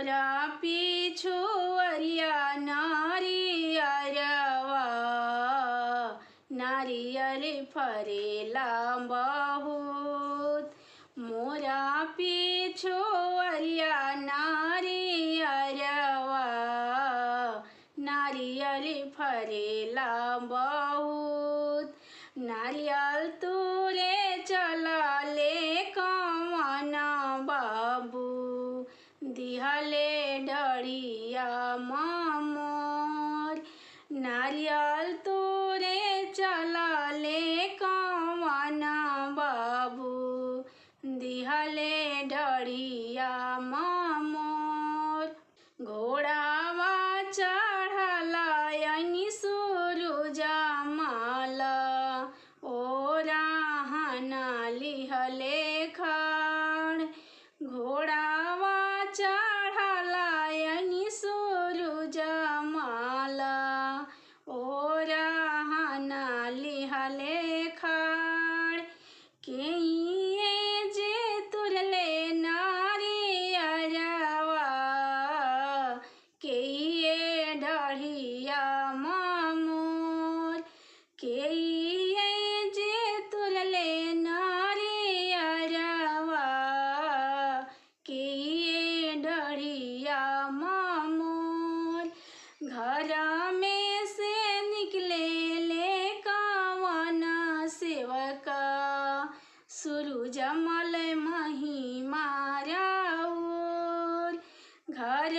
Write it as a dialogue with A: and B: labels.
A: मोरा पिछुअरिया नारियरवा नारियल फरेला बहुत। मोरा पिछुअरिया नारियरवा नारियल फरेला बहुत। नारियल तुरे चला ले कवन बाबू दिहले डरिया मोर। नारियल तुरे चला ले कवन बाबू दिहले डरिया मोर। घोड़ावा चढ़ला यनी सुरुजा माला ओराहना लिहले खाड़। घोड़ावा चढ़ला यनी सुरुजा माला ओराहना लिहले खाड़। केहिए जे तुरले नारियरवा केहिए डढ़िया मोर। केहिए जे तुरले नारियरवा केहिए डढ़िया मोर। घर में से निकले ले कवन सेवका सूरजमल महिमा राउर। घर